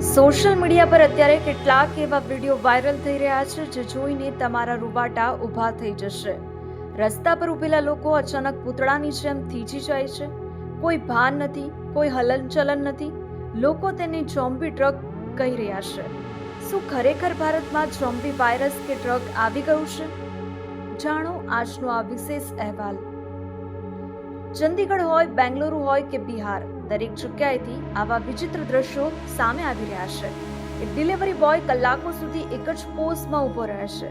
Social media પર અત્યારે કેટલાક એવા વિડીયો વાયરલ થઈ રહ્યા છે જે જોઈને તમારા રૂવાટા ઊભા થઈ જશે. રસ્તા પર ઊભેલા લોકો અચાનક પૂતળાની જેમ થીજી જાય છે. કોઈ ભાન નથી, કોઈ હલનચલન નથી. લોકો તેને ઝોમ્બી ડ્રગ કહી રહ્યા છે. શું ખરેખર ભારતમાં ઝોમ્બી વાયરસ કે ડ્રગ આવી ગયું છે? જાણો આજનો આ વિશેષ અહેવાલ. ચંદીગઢ હોય, બેંગલુરુ હોય કે બિહાર, દરેક જગ્યાએથી આવા વિચિત્ર દ્રશ્યો સામે આવી રહ્યા છે. એક ડિલિવરી બોય કલાકો સુધી એક જ પોઝમાં ઊભો રહે છે.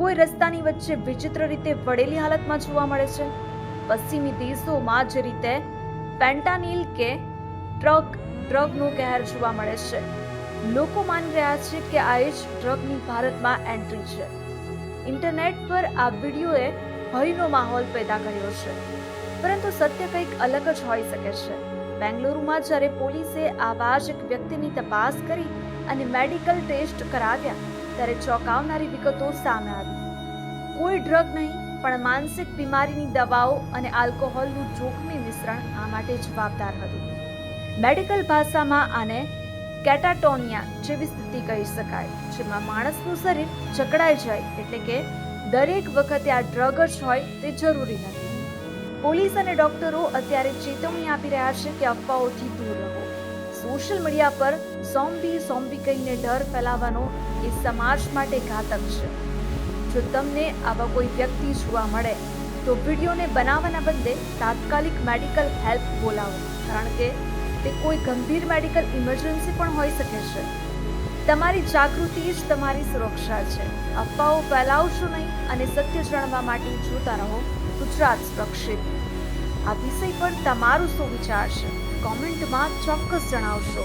કોઈ રસ્તાની વચ્ચે વિચિત્ર રીતે વળેલી હાલતમાં જોવા મળે છે. પશ્ચિમી દેશોમાં જે રીતે ફેન્ટાનિલ કે ડ્રગનો કહેર જોવા મળે છે, લોકો માની રહ્યા છે કે આ જ ડ્રગની ભારતમાં એન્ટ્રી છે. ઇન્ટરનેટ પર આ વિડીયોએ ભયનો માહોલ પેદા કર્યો છે, પરંતુ સત્ય કંઈક અલગ જ હોઈ શકે છે. બેંગલુરુમાં જ્યારે પોલીસે આવા જ એક વ્યક્તિની તપાસ કરી અને મેડિકલ ટેસ્ટ કરાવ્યા ત્યારે ચોંકાવનારી વિગતો સામે આવી. કોઈ ડ્રગ નહીં, પણ માનસિક બીમારીની દવાઓ અને આલ્કોહોલનું જોખમી મિશ્રણ આ માટે જવાબદાર હતું. મેડિકલ ભાષામાં આને કેટાટોનિયા જેવી સ્થિતિ કહી શકાય, જેમાં માણસનું શરીર જકડાઈ જાય, એટલે કે દરેક વખતે આ ડ્રગ જ હોય તે જરૂરી નથી. પોલીસ અને ડોક્ટરો અત્યારે ચેતવણી આપી રહ્યા છે કે અફવાઓથી દૂર રહો. સોશિયલ મીડિયા પર ઝોમ્બી કહીને ડર ફેલાવવાનો એ સમાજ માટે ઘાતક છે. જો તમને આવા કોઈ વ્યક્તિ જોવા મળે તો વિડીયોને બનાવવાના બદલે તાત્કાલિક મેડિકલ હેલ્પ બોલાવો, કારણ કે તે કોઈ ગંભીર મેડિકલ ઇમરજન્સી પણ હોઈ શકે છે. તમારી જાગૃતિ જ તમારી સુરક્ષા છે. અફવાઓ ફેલાવશો નહીં અને સત્ય જાણવા માટે જોતા રહો ગુજરાત સુરક્ષિત. આ વિષય પર તમારું શું વિચાર છે? કોમેન્ટમાં ચોક્કસ જણાવશો.